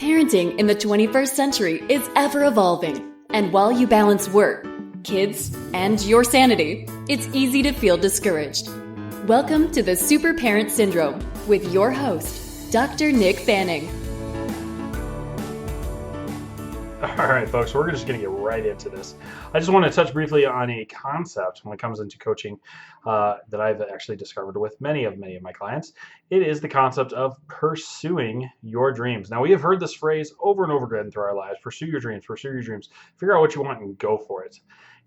Parenting in the 21st century is ever evolving, and while you balance work, kids, and your sanity, it's easy to feel discouraged. Welcome to the Super Parent Syndrome with your host, Dr. Nick Fanning. All right, folks, we're just going to get right into this. I just want to touch briefly on a concept when it comes into coaching that I've actually discovered with many of my clients. It is the concept of pursuing your dreams. Now, we have heard this phrase over and over again through our lives: pursue your dreams, figure out what you want and go for it.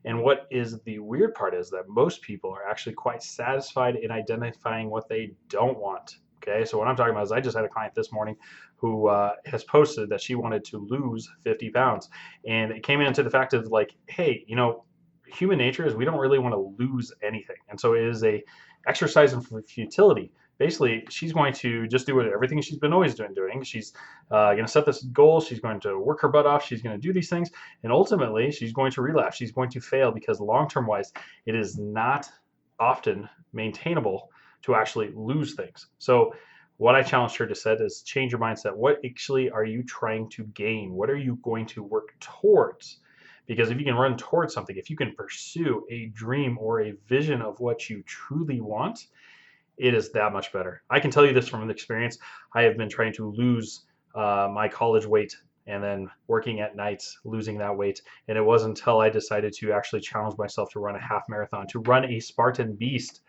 And what is the weird part is that most people are actually quite satisfied in identifying what they don't want. Okay, so what I'm talking about is I just had a client this morning who has posted that she wanted to lose 50 pounds. And it came into the fact of like, hey, human nature is we don't really want to lose anything. And so it is a exercise in futility. Basically, she's going to just do everything she's been always doing. She's going to set this goal. She's going to work her butt off. She's going to do these things. And ultimately, she's going to relapse. She's going to fail because long-term wise, it is not often maintainable to actually lose things. So what I challenged her to set is change your mindset. What actually are you trying to gain? What are you going to work towards? Because if you can run towards something, if you can pursue a dream or a vision of what you truly want, it is that much better. I can tell you this from experience. I have been trying to lose my college weight and then working at nights, losing that weight. And it wasn't until I decided to actually challenge myself to run a half marathon, to run a Spartan Beast,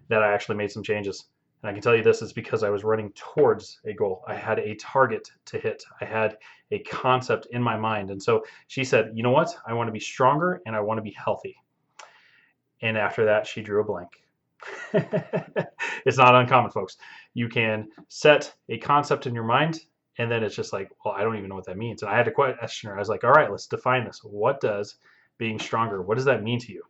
that I actually made some changes. And I can tell you this is because I was running towards a goal. I had a target to hit. I had a concept in my mind. And so she said, you know what? I want to be stronger and I want to be healthy. And after that, she drew a blank. It's not uncommon, folks. You can set a concept in your mind, and then it's just like, well, I don't even know what that means. And I had to question her. I was like, all right, let's define this. What does being stronger, what does that mean to you?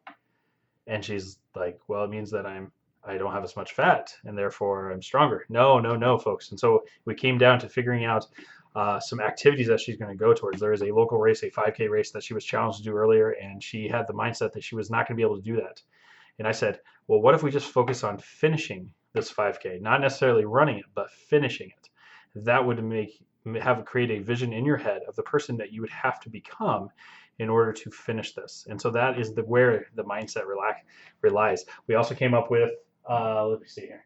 And she's like, well, it means that I don't have as much fat and therefore I'm stronger. No, folks. And so we came down to figuring out some activities that she's going to go towards. There is a local race, a 5K race that she was challenged to do earlier, and she had the mindset that she was not going to be able to do that. And I said, well, what if we just focus on finishing this 5K, not necessarily running it, but finishing it? That would create a vision in your head of the person that you would have to become in order to finish this. And so that is where the mindset relies. We also came up with, let me see here.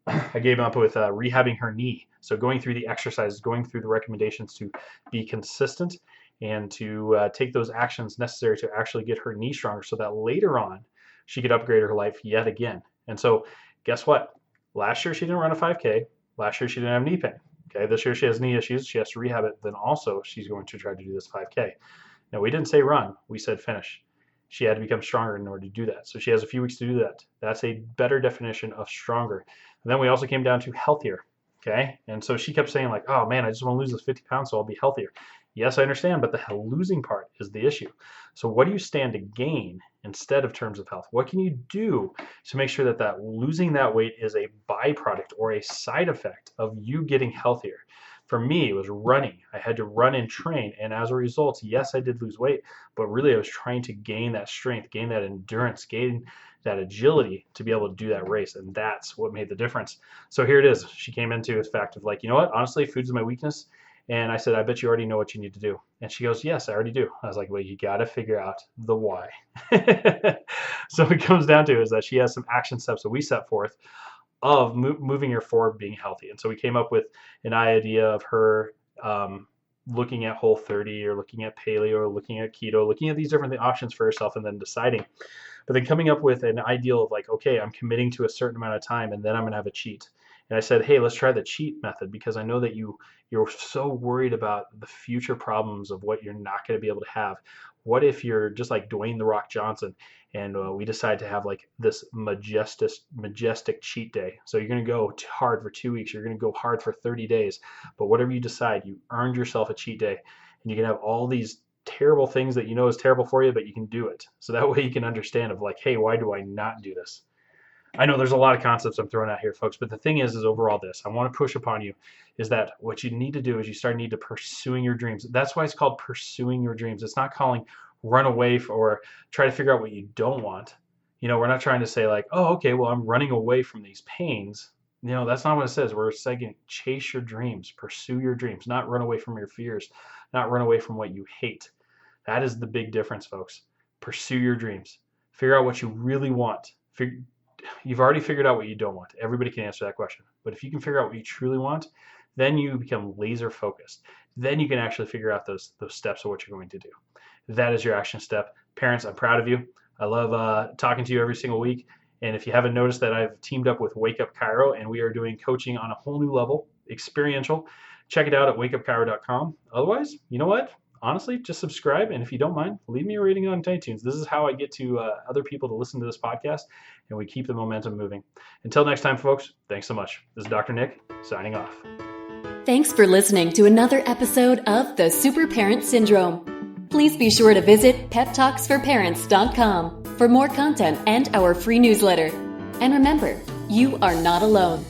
I gave up with rehabbing her knee. So going through the exercises, going through the recommendations to be consistent and to take those actions necessary to actually get her knee stronger so that later on she could upgrade her life yet again. And so guess what? Last year she didn't run a 5K. Last year she didn't have knee pain. Okay, this year she has knee issues. She has to rehab it. Then also she's going to try to do this 5K. Now, we didn't say run. We said finish. She had to become stronger in order to do that. So she has a few weeks to do that. That's a better definition of stronger. And then we also came down to healthier. Okay. And so she kept saying like, oh man, I just want to lose this 50 pounds so I'll be healthier. Yes, I understand, but the losing part is the issue. So what do you stand to gain instead of terms of health? What can you do to make sure that losing that weight is a byproduct or a side effect of you getting healthier? For me, it was running. I had to run and train. And as a result, yes, I did lose weight, but really I was trying to gain that strength, gain that endurance, gain that agility to be able to do that race. And that's what made the difference. So here it is. She came into the fact of like, you know what? Honestly, food's my weakness. And I said, I bet you already know what you need to do. And she goes, yes, I already do. I was like, well, you got to figure out the why. So it comes down to is that she has some action steps that we set forth of moving her forward, being healthy. And so we came up with an idea of her looking at Whole30 or looking at paleo or looking at keto, looking at these different options for herself and then deciding. But then coming up with an ideal of like, okay, I'm committing to a certain amount of time and then I'm going to have a cheat. And I said, hey, let's try the cheat method because I know that you're so worried about the future problems of what you're not going to be able to have. What if you're just like Dwayne "The Rock" Johnson and we decide to have like this majestic cheat day? So you're going to go hard for 2 weeks. You're going to go hard for 30 days. But whatever you decide, you earned yourself a cheat day. And you can have all these terrible things that you know is terrible for you, but you can do it. So that way you can understand of like, hey, why do I not do this? I know there's a lot of concepts I'm throwing out here, folks, but the thing is overall this, I want to push upon you is that what you need to do is you need to pursuing your dreams. That's why it's called pursuing your dreams. It's not calling run away or try to figure out what you don't want. We're not trying to say like, oh, okay, well, I'm running away from these pains. That's not what it says. We're saying chase your dreams, pursue your dreams, not run away from your fears, not run away from what you hate. That is the big difference, folks. Pursue your dreams. Figure out what you really want. You've already figured out what you don't want. Everybody can answer that question. But if you can figure out what you truly want, then you become laser focused. Then you can actually figure out those steps of what you're going to do. That is your action step. Parents, I'm proud of you. I love talking to you every single week. And if you haven't noticed that I've teamed up with Wake Up Chiro and we are doing coaching on a whole new level, experiential, check it out at wakeupchiro.com. Otherwise, you know what? Honestly, just subscribe. And if you don't mind, leave me a rating on iTunes. This is how I get to other people to listen to this podcast, and we keep the momentum moving. Until next time, folks, thanks so much. This is Dr. Nick signing off. Thanks for listening to another episode of the Super Parent Syndrome. Please be sure to visit peptalksforparents.com for more content and our free newsletter. And remember, you are not alone.